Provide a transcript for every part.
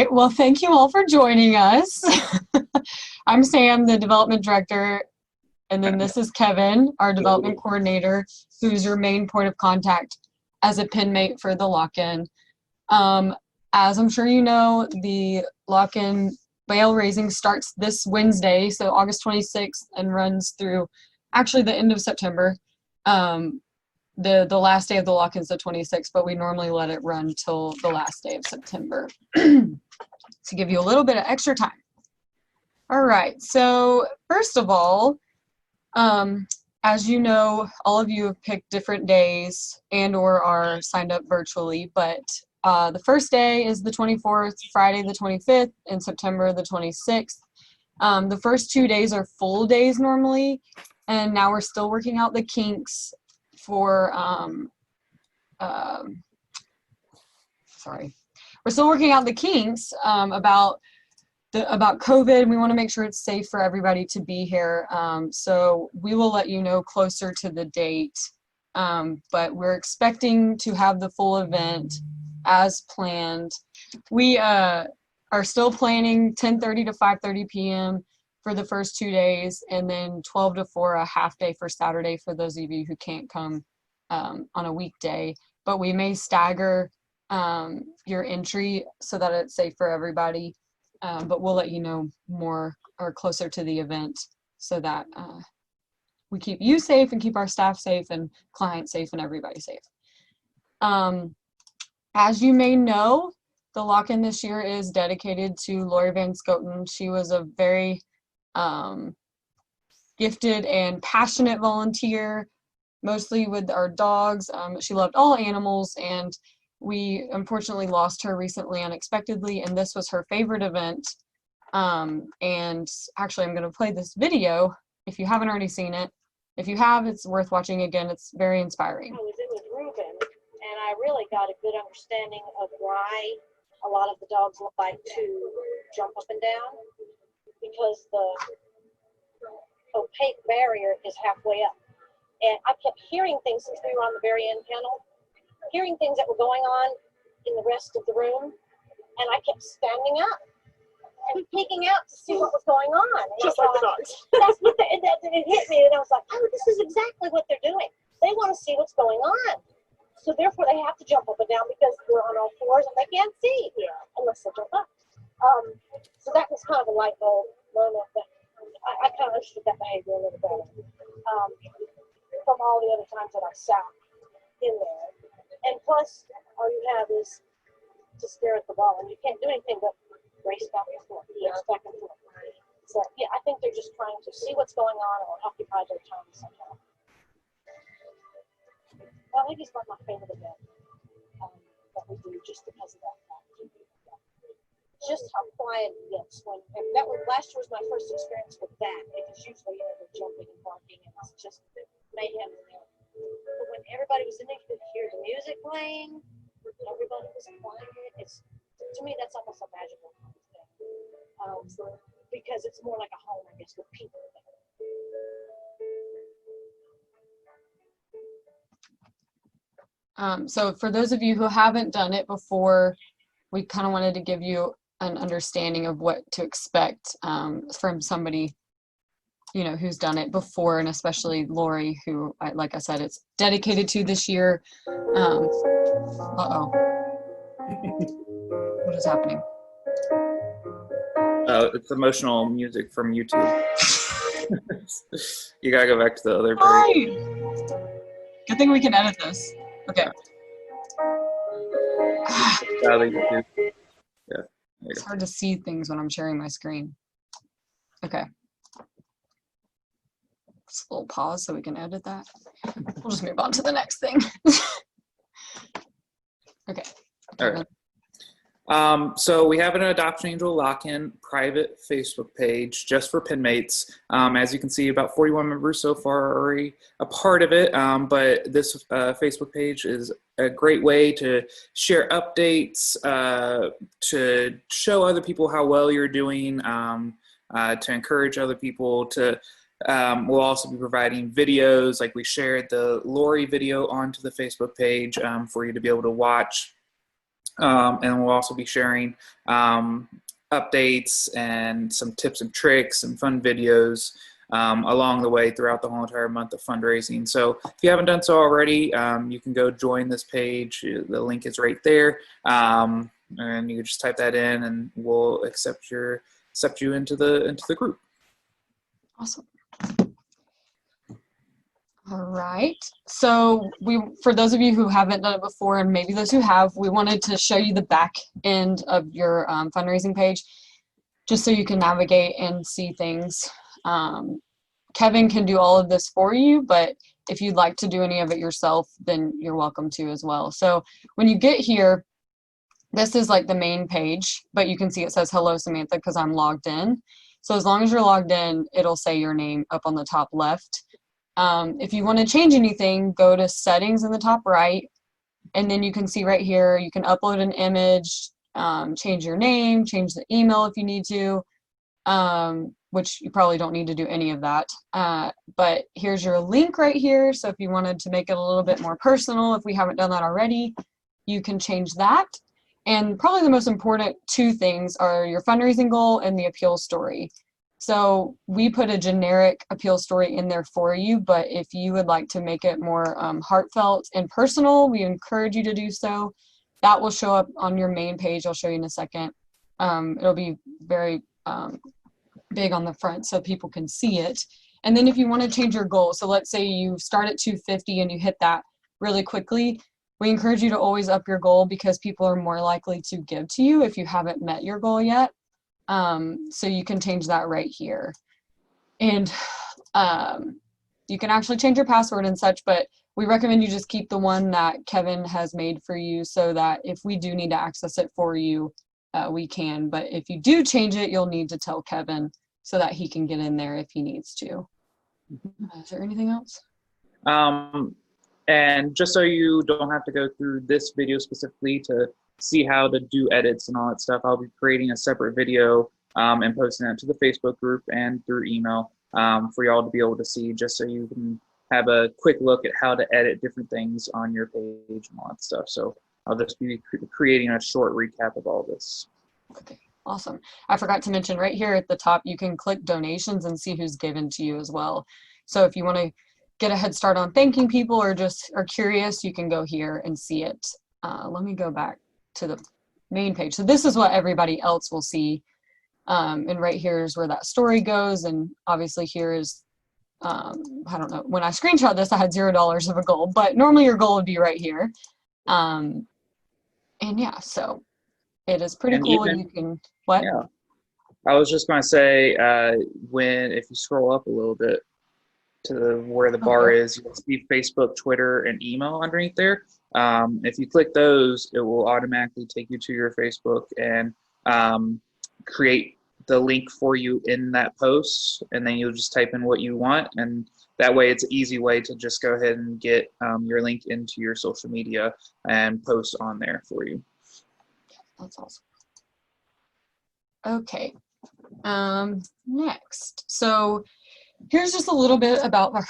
right. Well, thank you all for joining us. I'm Sam, the development director, and then this is Kevin, our development coordinator, who's your main point of contact as a Penmate for the lock-in. As I'm sure you know, the lock-in bail raising starts this Wednesday, so August 26th, and runs through actually the end of September. The last day of the lock-in is the 26th, but we normally let it run till the last day of September to give you a little bit of extra time. All right, so first of all, as you know, all of you have picked different days and or are signed up virtually, but the first day is the 24th, Friday the 25th, and September the 26th. The first 2 days are full days normally, and now we're still working out the kinks for, we're still working out the kinks about COVID. We want to make sure it's safe for everybody to be here. So we will let you know closer to the date, but we're expecting to have the full event as planned. We are still planning 10:30 to 5:30 p.m. for the first 2 days, and then 12 to 4 a half day for Saturday for those of you who can't come on a weekday. But we may stagger your entry so that it's safe for everybody. But we'll let you know more or closer to the event so that we keep you safe and keep our staff safe and clients safe and everybody safe. As you may know, the lock-in this year is dedicated to Lori Van Scoten. She was a very gifted and passionate volunteer, mostly with our dogs. She loved all animals, and we unfortunately lost her recently unexpectedly, and this was her favorite event. And actually, I'm going to play this video if you haven't already seen it. If you have, it's worth watching again. It's very inspiring. I was in with Ruben, and I really got a good understanding of why a lot of the dogs like to jump up and down, because the opaque barrier is halfway up. And I kept hearing things since we were on the very end panel, hearing things that were going on in the rest of the room, and I kept standing up and peeking out to see what was going on. And just like the dogs. That's what it hit me, and I was like, oh, this is exactly what they're doing. They want to see what's going on. So therefore, they have to jump up and down because we're on all fours and they can't see unless they jump up. So that was kind of a light bulb moment that I kind of understood that behavior a little better from all the other times that I sat in there. And plus, all you have is to stare at the ball, and you can't do anything but race back and forth, back and forth. So yeah, I think they're just trying to see what's going on or occupy their time somehow. Well, I think it's my favorite event that we do just because of that fact. Just how quiet it gets when last year was my first experience with that, because usually they're jumping and barking and it's just mayhem in there. But when everybody was in there, you could hear the music playing, everybody was quiet. To me, that's almost a magical kind of thing, because it's more like a home, I guess, with people there. So for those of you who haven't done it before, we kind of wanted to give you an understanding of what to expect from somebody, you know, who's done it before, and especially Lori, who, like I said, it's dedicated to this year. Uh-oh. What is happening? It's emotional music from YouTube. You gotta go back to the other page. Good thing we can edit this. Okay. Yeah. It's hard to see things when I'm sharing my screen. Okay. Just a little pause so we can edit that. We'll just move on to the next thing. Okay. All right. So we have an Adoption Angel lock-in private Facebook page just for Penmates. As you can see, about 41 members so far are already a part of it. But this Facebook page is a great way to share updates, to show other people how well you're doing, to encourage other people to. We'll also be providing videos, like we shared the Lori video onto the Facebook page for you to be able to watch. And we'll also be sharing updates and some tips and tricks and fun videos along the way throughout the whole entire month of fundraising. So if you haven't done so already, you can go join this page. The link is right there. And you can just type that in and we'll accept you into the group. Awesome. All right. So for those of you who haven't done it before, and maybe those who have, we wanted to show you the back end of your fundraising page, just so you can navigate and see things. Kevin can do all of this for you, but if you'd like to do any of it yourself, then you're welcome to as well. So when you get here, this is like the main page, but you can see it says hello Samantha because I'm logged in. So as long as you're logged in, it'll say your name up on the top left. If you want to change anything, go to settings in the top right, and then you can see right here, you can upload an image, change your name, change the email if you need to, which you probably don't need to do any of that. But here's your link right here. So if you wanted to make it a little bit more personal, if we haven't done that already, you can change that. And probably the most important two things are your fundraising goal and the appeal story. So we put a generic appeal story in there for you, but if you would like to make it more heartfelt and personal, we encourage you to do so. That will show up on your main page. I'll show you in a second. It'll be very big on the front so people can see it. And then if you want to change your goal, so let's say you start at 250 and you hit that really quickly, we encourage you to always up your goal because people are more likely to give to you if you haven't met your goal yet. So you can change that right here. And you can actually change your password and such, but we recommend you just keep the one that Kevin has made for you so that if we do need to access it for you, we can. But if you do change it, you'll need to tell Kevin so that he can get in there if he needs to. Is there anything else? And just so you don't have to go through this video specifically to see how to do edits and all that stuff, I'll be creating a separate video and posting it to the Facebook group and through email for y'all to be able to see, just so you can have a quick look at how to edit different things on your page and all that stuff. So I'll just be creating a short recap of all this. Okay, awesome. I forgot to mention right here at the top, you can click donations and see who's given to you as well. So if you want to get a head start on thanking people or just are curious, you can go here and see it. Let me go back to the main page. So this is what everybody else will see. And right here is where that story goes. And obviously here is, I don't know, when I screenshot this, I had $0 of a goal, but normally your goal would be right here. And yeah, so it is pretty cool. Even, you can, what? Yeah, I was just going to say, if you scroll up a little bit to where the bar is, you'll see Facebook, Twitter, and email underneath there. If you click those, it will automatically take you to your Facebook and create the link for you in that post, and then you'll just type in what you want, and that way it's an easy way to just go ahead and get your link into your social media and post on there for you. That's awesome. Okay, next. So here's just a little bit about our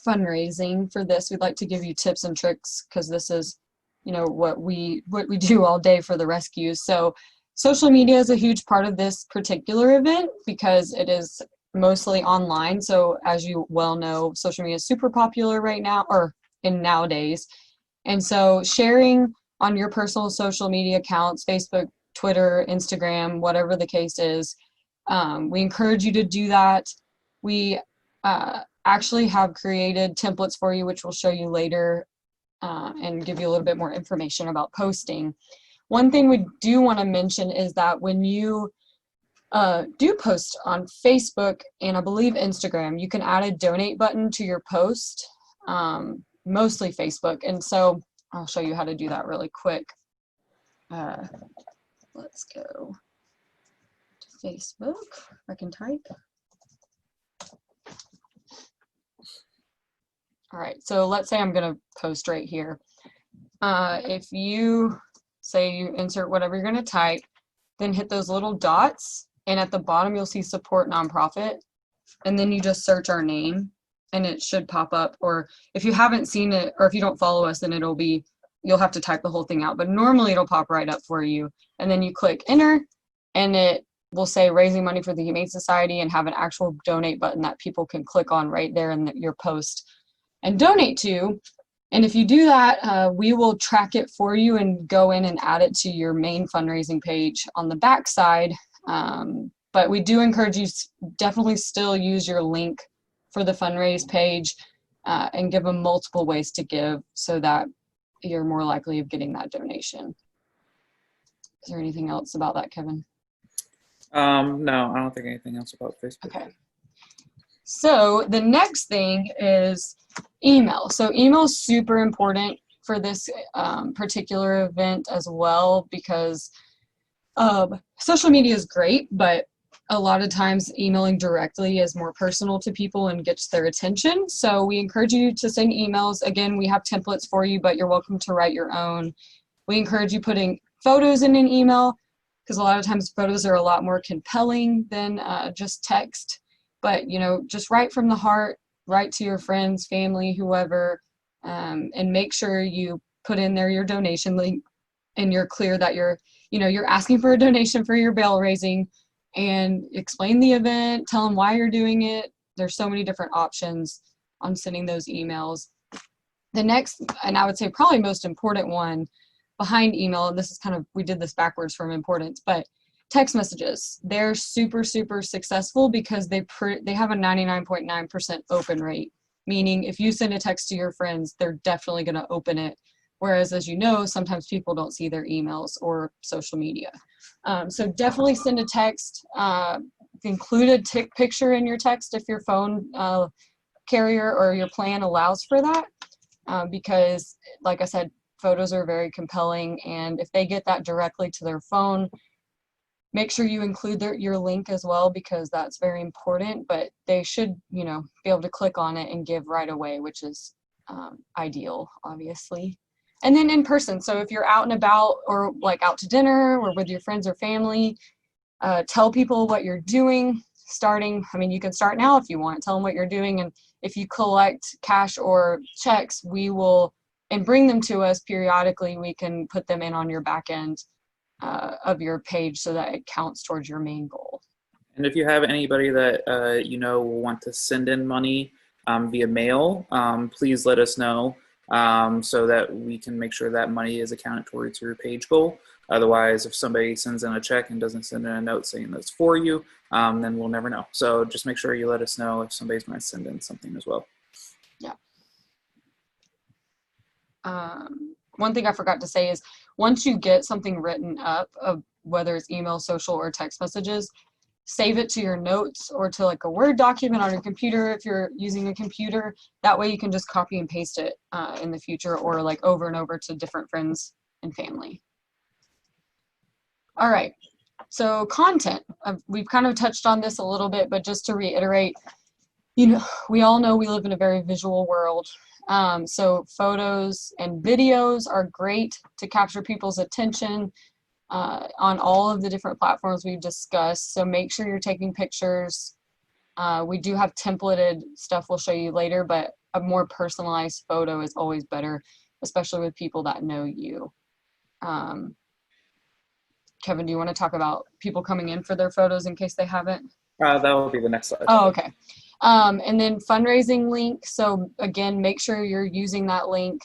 fundraising for this. We'd like to give you tips and tricks because this is, you know, what we do all day for the rescues. So social media is a huge part of this particular event because it is mostly online. So as you well know, social media is super popular right now, or in nowadays. And so sharing on your personal social media accounts, Facebook, Twitter, Instagram, whatever the case is, we encourage you to do that. We actually have created templates for you, which we'll show you later and give you a little bit more information about posting. One thing we do want to mention is that when you do post on Facebook and I believe Instagram, you can add a donate button to your post, mostly Facebook. And so I'll show you how to do that really quick. Let's go to Facebook. I can type. All right, so let's say I'm going to post right here. If you say you insert whatever you're going to type, then hit those little dots, and at the bottom you'll see support nonprofit, and then you just search our name and it should pop up. Or if you haven't seen it, or if you don't follow us, then it'll be you'll have to type the whole thing out, but normally it'll pop right up for you. And then you click enter, and it will say raising money for the Humane Society and have an actual donate button that people can click on right there in your post and donate to. And if you do that, we will track it for you and go in and add it to your main fundraising page on the back side. But we do encourage you definitely still use your link for the fundraise page and give them multiple ways to give so that you're more likely of getting that donation. Is there anything else about that, Kevin? No, I don't think anything else about Facebook. Okay. So the next thing is email. So email is super important for this particular event as well, because social media is great, but a lot of times emailing directly is more personal to people and gets their attention. So we encourage you to send emails. Again, we have templates for you, but you're welcome to write your own. We encourage you putting photos in an email, because a lot of times photos are a lot more compelling than just text. But, you know, just write from the heart, write to your friends, family, whoever, and make sure you put in there your donation link, and you're clear that you're asking for a donation for your bail raising, and explain the event, tell them why you're doing it. There's so many different options on sending those emails. The next, and I would say probably most important one behind email, and this is kind of, we did this backwards from importance, but text messages. They're super, super successful because they have a 99.9% open rate, meaning if you send a text to your friends, they're definitely going to open it. Whereas, as you know, sometimes people don't see their emails or social media. So definitely send a text. Include a tick picture in your text if your phone carrier or your plan allows for that. Because, like I said, photos are very compelling, and if they get that directly to their phone, make sure you include your link as well, because that's very important. But they should, be able to click on it and give right away, which is ideal, obviously. And then in person. So if you're out and about, or like out to dinner or with your friends or family, tell people what you're doing. You can start now if you want. Tell them what you're doing, and if you collect cash or checks, and bring them to us periodically, we can put them in on your back end of your page so that it counts towards your main goal. And if you have anybody that will want to send in money via mail, please let us know so that we can make sure that money is accounted towards your page goal. Otherwise, if somebody sends in a check and doesn't send in a note saying that's for you, then we'll never know. So just make sure you let us know if somebody's going to send in something as well. Yeah. One thing I forgot to say is, once you get something written up, of whether it's email, social, or text messages, save it to your notes or to like a Word document on your computer if you're using a computer. That way you can just copy and paste it in the future, or like over and over to different friends and family. All right, so content. We've kind of touched on this a little bit, but just to reiterate, we all know we live in a very visual world. So photos and videos are great to capture people's attention on all of the different platforms we've discussed. So make sure you're taking pictures. We do have templated stuff we'll show you later, but a more personalized photo is always better, especially with people that know you. Kevin, do you want to talk about people coming in for their photos in case they haven't? That will be the next slide. Oh, okay. And then fundraising link. So again, make sure you're using that link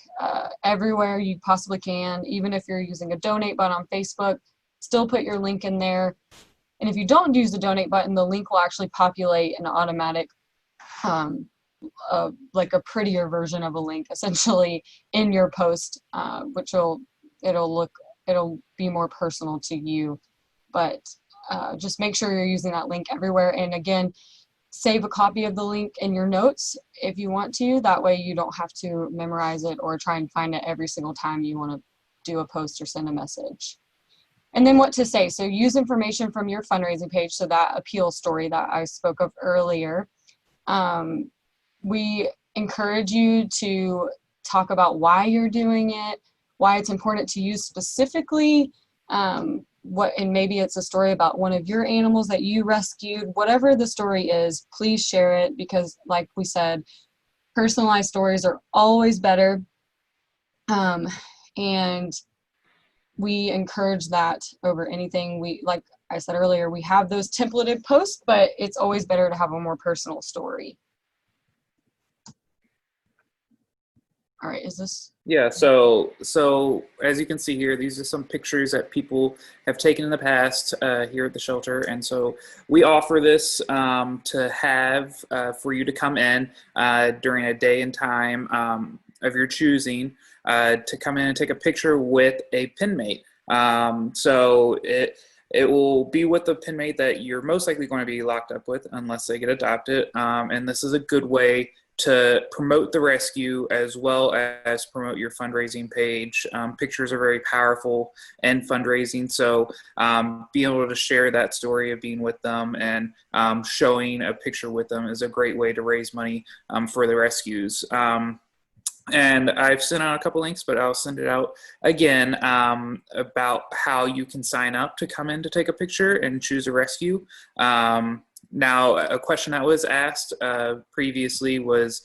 everywhere you possibly can. Even if you're using a donate button on Facebook, still put your link in there. And if you don't use the donate button, the link will actually populate an automatic, like a prettier version of a link essentially in your post, which it'll be more personal to you. But just make sure you're using that link everywhere. And again, save a copy of the link in your notes if you want to. That way you don't have to memorize it or try and find it every single time you want to do a post or send a message. And then what to say. So use information from your fundraising page. So that appeal story that I spoke of earlier. We encourage you to talk about why you're doing it, why it's important to you specifically, and maybe it's a story about one of your animals that you rescued. Whatever the story is, please share it, because like we said, personalized stories are always better. And we encourage that over anything. We, like I said earlier, we have those templated posts, but it's always better to have a more personal story. All right, is this? Yeah, so as you can see here, these are some pictures that people have taken in the past here at the shelter, and so we offer this to have for you to come in during a day and time of your choosing to come in and take a picture with a Penmate. So it will be with the Penmate that you're most likely going to be locked up with unless they get adopted, and this is a good way to promote the rescue as well as promote your fundraising page. Pictures are very powerful in fundraising, so being able to share that story of being with them and showing a picture with them is a great way to raise money for the rescues. And I've sent out a couple links, but I'll send it out again about how you can sign up to come in to take a picture and choose a rescue. Now, a question that was asked previously was,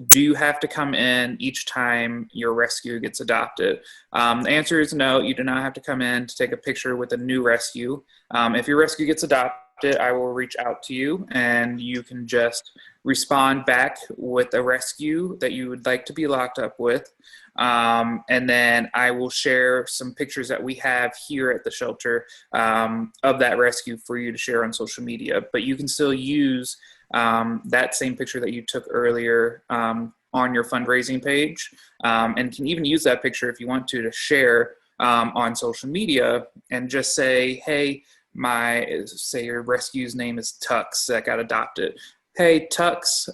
do you have to come in each time your rescue gets adopted? The answer is no, you do not have to come in to take a picture with a new rescue. If your rescue gets adopted, I will reach out to you and you can just respond back with a rescue that you would like to be locked up with. And then I will share some pictures that we have here at the shelter of that rescue for you to share on social media. But you can still use that same picture that you took earlier on your fundraising page, and can even use that picture if you want to share on social media and just say, hey, say your rescue's name is Tux that got adopted. Hey, Tux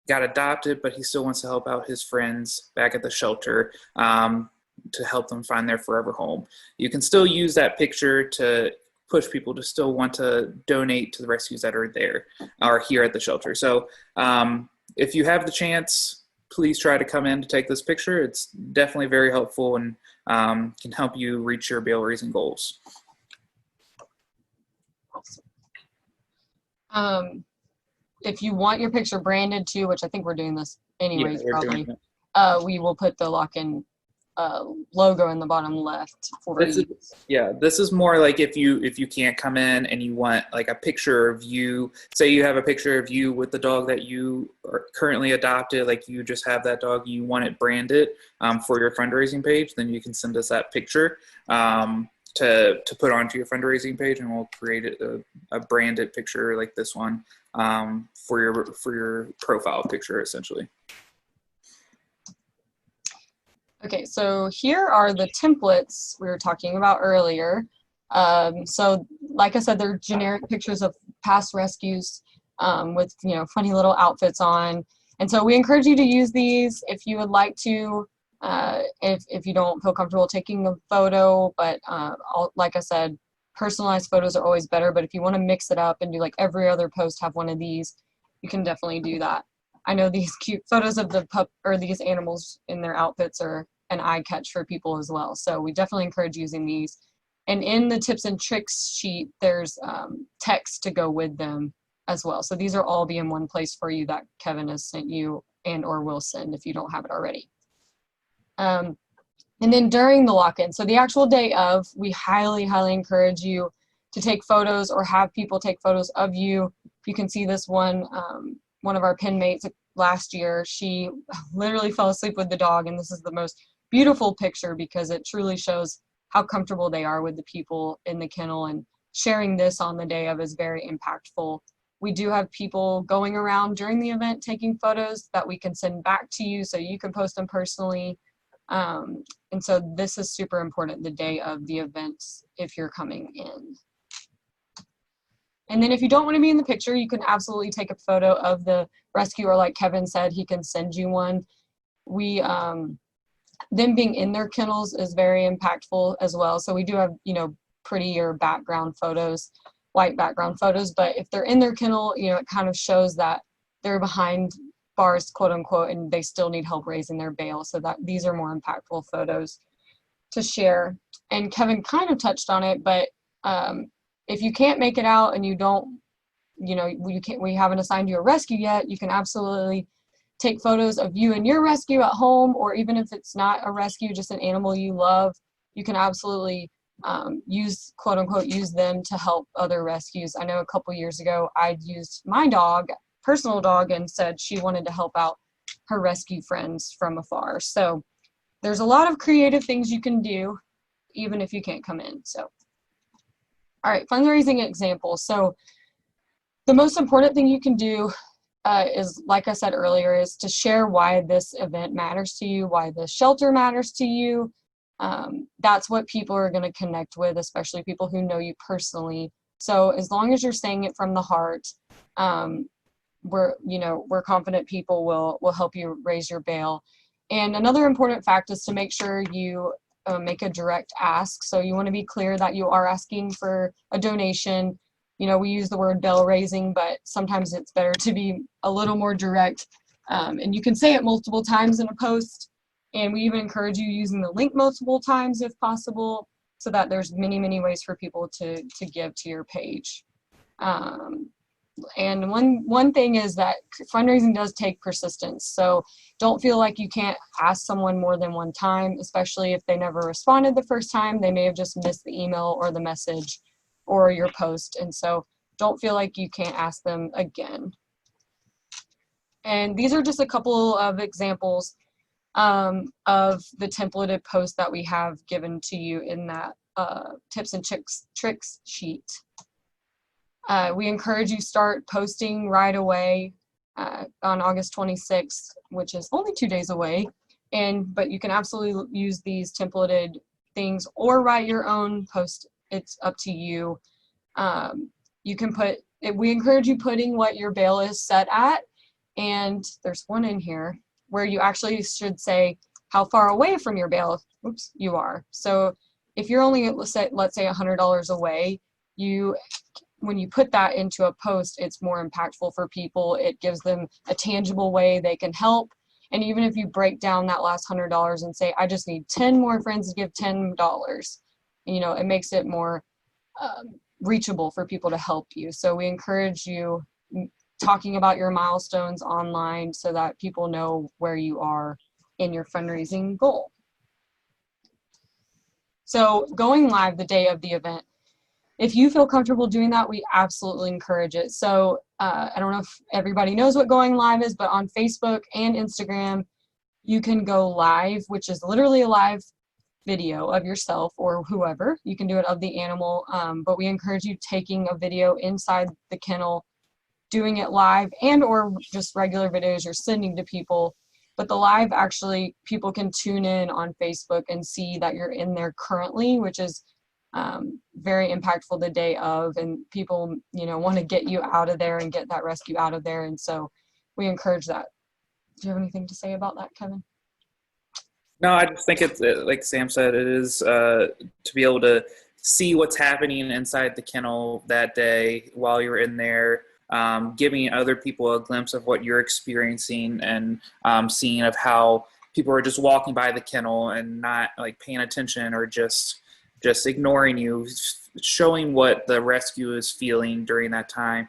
got adopted, but he still wants to help out his friends back at the shelter to help them find their forever home. You can still use that picture to push people to still want to donate to the rescues that are there or here at the shelter. So if you have the chance, please try to come in to take this picture. It's definitely very helpful and can help you reach your bail raising goals. If you want your picture branded too, which I think we're doing this anyways, Yeah, probably, we will put the lock-in logo in the bottom left for you. This is more like if you can't come in and you want like a picture of you, say you have a picture of you with the dog that you are currently adopted, like you just have that dog, you want it branded for your fundraising page, then you can send us that picture to put onto your fundraising page, and we'll create a branded picture like this one for your profile picture essentially. Okay, so here are the templates we were talking about earlier. So like I said, they're generic pictures of past rescues with, you know, funny little outfits on. And so we encourage you to use these if you would like to, if you don't feel comfortable taking a photo, but like I said, personalized photos are always better, but if you want to mix it up and do like every other post have one of these, you can definitely do that. I know these cute photos of the pup or these animals in their outfits are an eye catch for people as well. So we definitely encourage using these. And in the tips and tricks sheet, there's text to go with them as well. So these are all be in one place for you that Kevin has sent you and or will send if you don't have it already. And then during the lock-in, so the actual day of, we highly, highly encourage you to take photos or have people take photos of you. You can see this one of our Penmates last year, she literally fell asleep with the dog, and this is the most beautiful picture because it truly shows how comfortable they are with the people in the kennel, and sharing this on the day of is very impactful. We do have people going around during the event taking photos that we can send back to you so you can post them personally. And so this is super important the day of the event if you're coming in. And then if you don't want to be in the picture, you can absolutely take a photo of the rescue, or like Kevin said, he can send you one. Them being in their kennels is very impactful as well. So we do have, you know, prettier background photos, white background photos, but if they're in their kennel, you know, it kind of shows that they're behind bars, quote unquote, and they still need help raising their bail. So that these are more impactful photos to share. And Kevin kind of touched on it, but if you can't make it out and you don't, you know, we haven't assigned you a rescue yet, you can absolutely take photos of you and your rescue at home, or even if it's not a rescue, just an animal you love, you can absolutely use, quote unquote, use them to help other rescues. I know a couple years ago, I'd used my dog, personal dog, and said she wanted to help out her rescue friends from afar. So there's a lot of creative things you can do, even if you can't come in. So, all right, fundraising examples. So the most important thing you can do is, like I said earlier, is to share why this event matters to you, why the shelter matters to you. That's what people are going to connect with, especially people who know you personally. So as long as you're saying it from the heart, we're confident people will help you raise your bail. And another important fact is to make sure you make a direct ask. So you want to be clear that you are asking for a donation. You know, we use the word bail raising, but sometimes it's better to be a little more direct. And you can say it multiple times in a post. And we even encourage you using the link multiple times if possible, so that there's many, many ways for people to give to your page. And one thing is that fundraising does take persistence. So don't feel like you can't ask someone more than one time, especially if they never responded the first time. They may have just missed the email or the message or your post. And so don't feel like you can't ask them again. And these are just a couple of examples of the templated posts that we have given to you in that tips and tricks sheet. We encourage you start posting right away on August 26th, which is only 2 days away. But you can absolutely use these templated things or write your own post. It's up to you. You can we encourage you putting what your bail is set at. And there's one in here where you actually should say how far away from your bail you are. So if you're only, let's say $100 away, when you put that into a post, it's more impactful for people. It gives them a tangible way they can help. And even if you break down that last $100 and say, I just need 10 more friends to give $10, it makes it more reachable for people to help you. So we encourage you talking about your milestones online so that people know where you are in your fundraising goal. So going live the day of the event, if you feel comfortable doing that, we absolutely encourage it. So I don't know if everybody knows what going live is, but on Facebook and Instagram, you can go live, which is literally a live video of yourself or whoever. You can do it of the animal, but we encourage you taking a video inside the kennel, doing it live, and or just regular videos you're sending to people. But the live, actually, people can tune in on Facebook and see that you're in there currently, which is very impactful the day of, and people want to get you out of there and get that rescue out of there, and so we encourage that. Do you have anything to say about that, Kevin? No, I just think it's, like Sam said, it is to be able to see what's happening inside the kennel that day while you're in there, giving other people a glimpse of what you're experiencing, and seeing of how people are just walking by the kennel and not like paying attention or just ignoring you, showing what the rescue is feeling during that time,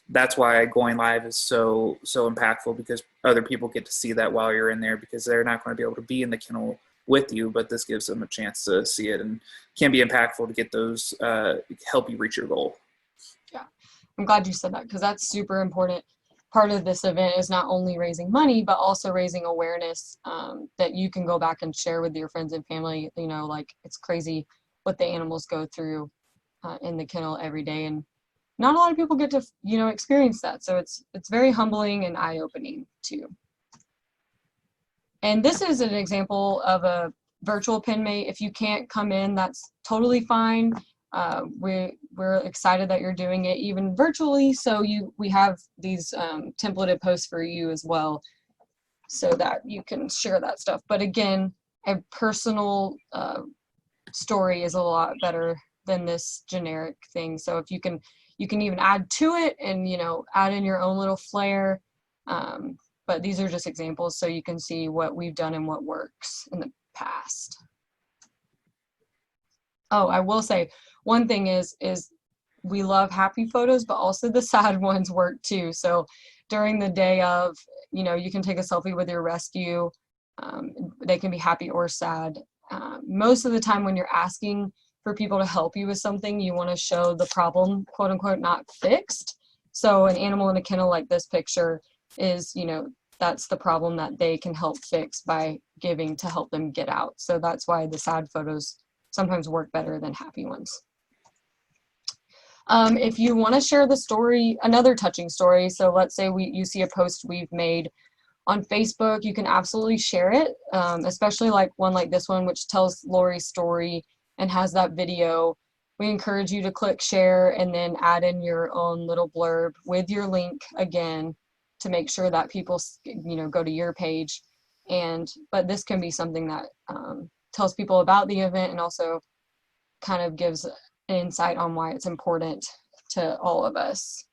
that's why going live is so impactful, because other people get to see that while you're in there, because they're not going to be able to be in the kennel with you, but this gives them a chance to see it, and can be impactful to get those help you reach your goal. Yeah, I'm glad you said that, because that's super important. Part of this event is not only raising money, but also raising awareness that you can go back and share with your friends and family. Like, it's crazy what the animals go through in the kennel every day, and not a lot of people get to experience that. So it's very humbling and eye-opening too. And this is an example of a virtual Penmate. If you can't come in, that's totally fine. We're excited that you're doing it even virtually, so we have these templated posts for you as well, so that you can share that stuff. But again, a personal story is a lot better than this generic thing. So if you can even add to it and add in your own little flair. But these are just examples so you can see what we've done and what works in the past. Oh, I will say one thing is we love happy photos, but also the sad ones work too. So during the day of, you know, you can take a selfie with your rescue. They can be happy or sad. Most of the time when you're asking for people to help you with something, you want to show the problem, quote unquote, not fixed. So an animal in a kennel like this picture is, you know, that's the problem that they can help fix by giving to help them get out. So that's why the sad photos sometimes work better than happy ones. If you want to share the story, another touching story, so let's say you see a post we've made on Facebook, you can absolutely share it, especially like one like this one, which tells Lori's story and has that video. We encourage you to click share and then add in your own little blurb with your link again to make sure that people, you know, go to your page. But this can be something that tells people about the event and also kind of gives an insight on why it's important to all of us.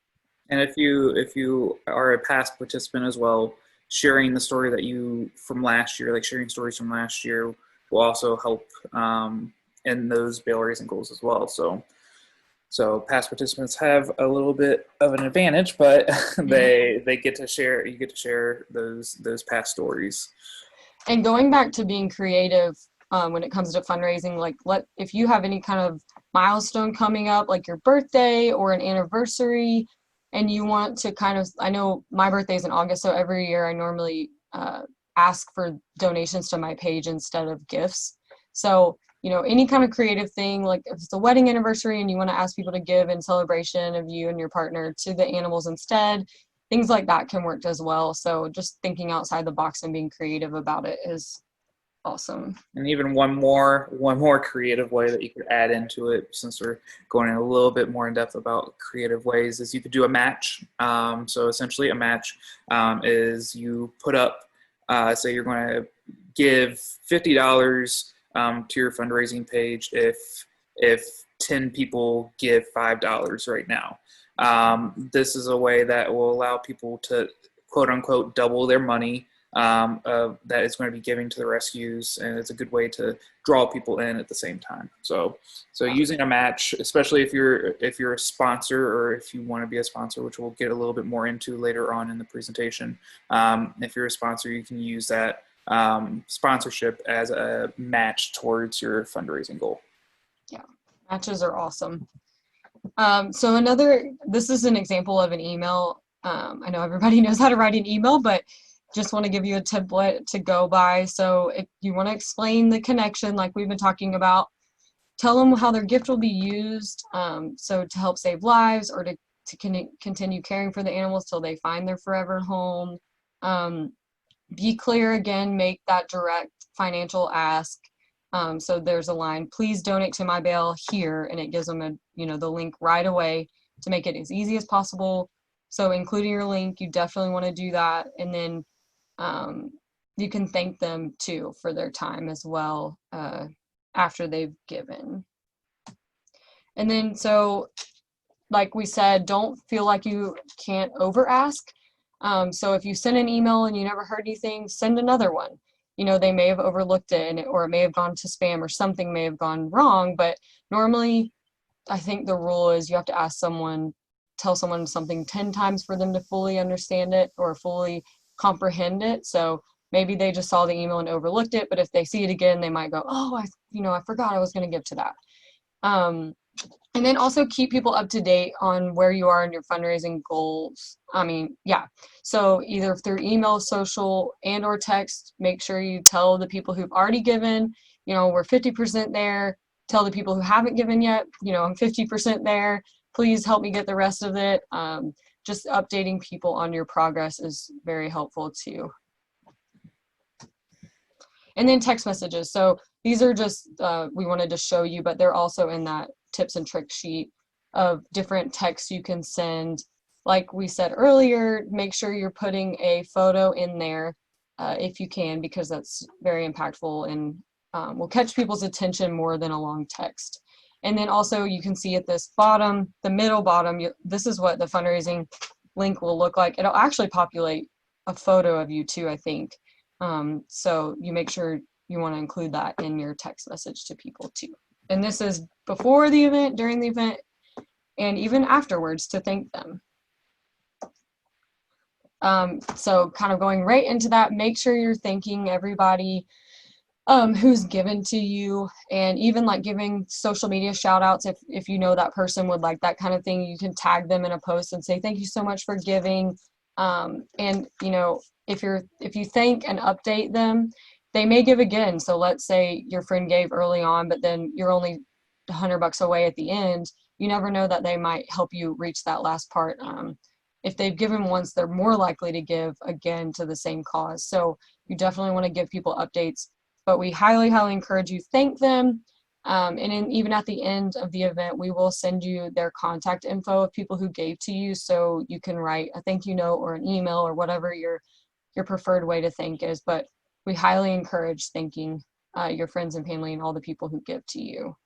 And if you are a past participant as well, sharing the story that you from last year, like sharing stories from last year, will also help in those bail raising goals as well. So past participants have a little bit of an advantage, but they get to share. You get to share those past stories. And going back to being creative when it comes to fundraising, like if you have any kind of milestone coming up, like your birthday or an anniversary, and you want to kind of, I know my birthday is in August, so every year I normally ask for donations to my page instead of gifts. So, you know, any kind of creative thing, like if it's a wedding anniversary and you want to ask people to give in celebration of you and your partner to the animals instead, things like that can work as well. So just thinking outside the box and being creative about it is awesome. And even one more creative way that you could add into it, since we're going in a little bit more in depth about creative ways, is you could do a match. So essentially a match is you put up, say you're going to give $50 to your fundraising page if 10 people give $5 right now. This is a way that will allow people to quote unquote double their money that is going to be giving to the rescues, and it's a good way to draw people in at the same time. So using a match, especially if you're a sponsor or if you want to be a sponsor, which we'll get a little bit more into later on in the presentation. If you're a sponsor, you can use that sponsorship as a match towards your fundraising goal. Yeah, matches are awesome. So this is an example of an email. I know everybody knows how to write an email, but just want to give you a template to go by. So if you want to explain the connection, like we've been talking about, tell them how their gift will be used. So to help save lives or to continue caring for the animals till they find their forever home. Be clear again, make that direct financial ask. So there's a line, please donate to my bail here, and it gives them the link right away to make it as easy as possible. So including your link, you definitely want to do that. And then you can thank them too for their time as well after they've given. And then, so like we said, don't feel like you can't over ask. So if you send an email and you never heard anything, send another one. You know, they may have overlooked it or it may have gone to spam or something may have gone wrong, but normally I think the rule is you have to tell someone something 10 times for them to fully understand it or fully comprehend it. So maybe they just saw the email and overlooked it, but if they see it again, they might go, oh, I forgot I was going to give to that. And then also keep people up to date on where you are in your fundraising goals. So either through email, social, and or text, make sure you tell the people who've already given, we're 50% there. Tell the people who haven't given yet, I'm 50% there. Please help me get the rest of it. Just updating people on your progress is very helpful too. And then text messages. So these are just, we wanted to show you, but they're also in that tips and tricks sheet of different texts you can send. Like we said earlier, make sure you're putting a photo in there if you can, because that's very impactful and will catch people's attention more than a long text. And then also you can see at this bottom, the middle bottom, this is what the fundraising link will look like. It'll actually populate a photo of you too, I think. So you make sure you want to include that in your text message to people too. And this is before the event, during the event, and even afterwards to thank them. So kind of going right into that, make sure you're thanking everybody who's given to you, and even like giving social media shout outs. If you know that person would like that kind of thing, you can tag them in a post and say, thank you so much for giving. And you know, if you thank and update them, they may give again. So let's say your friend gave early on, but then you're only $100 away at the end. You never know that they might help you reach that last part. If they've given once, they're more likely to give again to the same cause. So you definitely want to give people updates, but we highly, highly encourage you thank them. Even at the end of the event, we will send you their contact info of people who gave to you, so you can write a thank you note or an email or whatever your preferred way to thank is. But we highly encourage thanking your friends and family and all the people who give to you.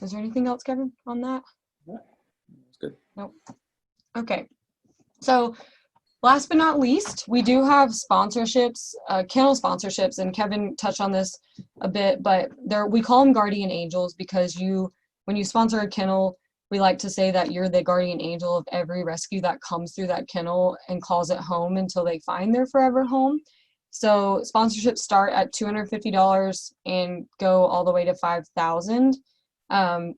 Is there anything else, Kevin, on that? Yeah, that's good. Nope. Okay. So last but not least, we do have sponsorships, kennel sponsorships, and Kevin touched on this a bit, but we call them guardian angels because when you sponsor a kennel, we like to say that you're the guardian angel of every rescue that comes through that kennel and calls it home until they find their forever home. So sponsorships start at $250 and go all the way to $5,000.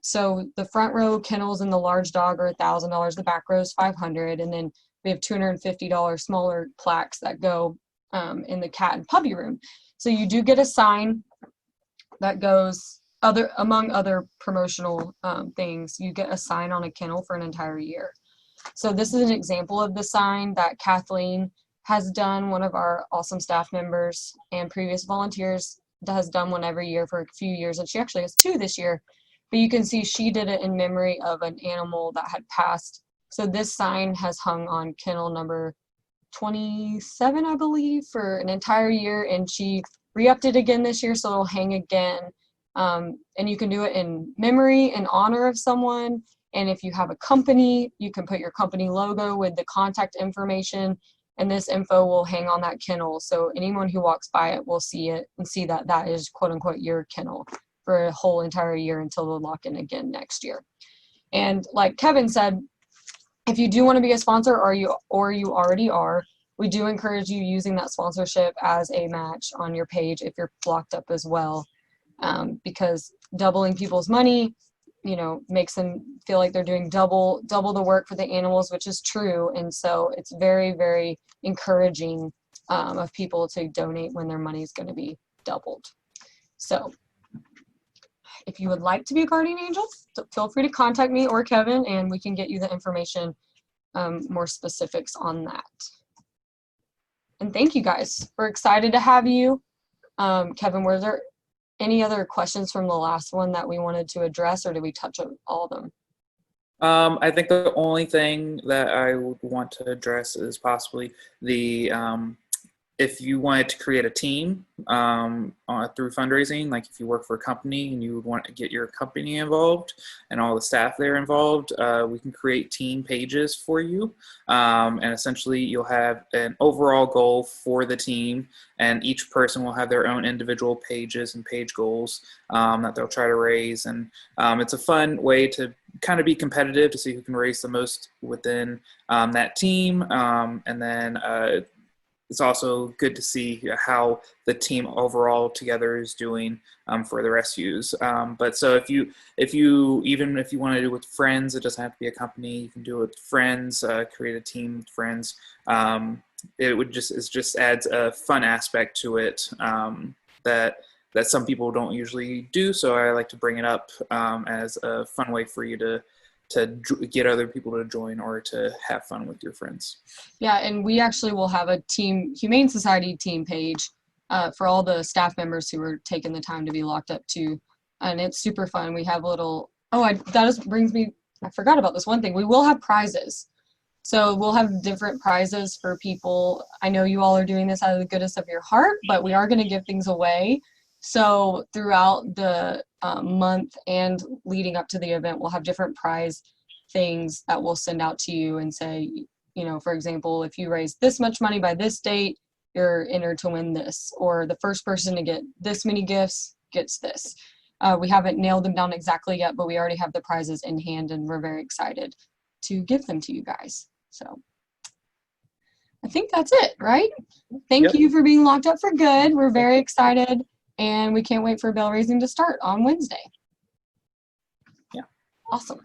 So the front row kennels and the large dog are $1,000. The back row is $500, and then we have $250 smaller plaques that go in the cat and puppy room. So you do get a sign that goes among other promotional things. You get a sign on a kennel for an entire year. So this is an example of the sign that Kathleen has done, one of our awesome staff members and previous volunteers has done one every year for a few years, and she actually has 2 this year. But you can see she did it in memory of an animal that had passed. So this sign has hung on kennel number 27, I believe, for an entire year, and she re-upped it again this year, so it'll hang again. And you can do it in memory, in honor of someone. And if you have a company, you can put your company logo with the contact information, and this info will hang on that kennel. So anyone who walks by it will see it and see that that is quote unquote your kennel for a whole entire year until they'll lock in again next year. And like Kevin said, if you do want to be a sponsor or you already are, we do encourage you using that sponsorship as a match on your page if you're blocked up as well, because doubling people's money, you know, makes them feel like they're doing double the work for the animals, which is true. And so it's very, very encouraging of people to donate when their money is going to be doubled. So if you would like to be a guardian angel, feel free to contact me or Kevin, and we can get you the information, more specifics on that. And thank you guys. We're excited to have you. Kevin, were there any other questions from the last one that we wanted to address, or did we touch on all of them? I think the only thing that I would want to address is possibly the if you wanted to create a team through fundraising, like if you work for a company and you would want to get your company involved and all the staff there involved, we can create team pages for you. And essentially you'll have an overall goal for the team, and each person will have their own individual pages and page goals that they'll try to raise. And it's a fun way to kind of be competitive to see who can raise the most within that team. And then it's also good to see how the team overall together is doing for the rescues. But so if you even if you want to do it with friends, it doesn't have to be a company. You can do it with friends, create a team with friends. It just adds a fun aspect to it that some people don't usually do. So I like to bring it up as a fun way for you to get other people to join or to have fun with your friends. Yeah, and we actually will have a Humane Society team page for all the staff members who are taking the time to be locked up too. And it's super fun. We have brings me, I forgot about this one thing. We will have prizes. So we'll have different prizes for people. I know you all are doing this out of the goodness of your heart, but we are going to give things away. So throughout the month and leading up to the event, we'll have different prize things that we'll send out to you and say, you know, for example, if you raise this much money by this date, you're entered to win this, or the first person to get this many gifts gets this. We haven't nailed them down exactly yet, but we already have the prizes in hand, and we're very excited to give them to you guys. So I think that's it, right? Thank Yep. you for being locked up for good. We're very excited, and we can't wait for bell raising to start on Wednesday. Yeah. Awesome.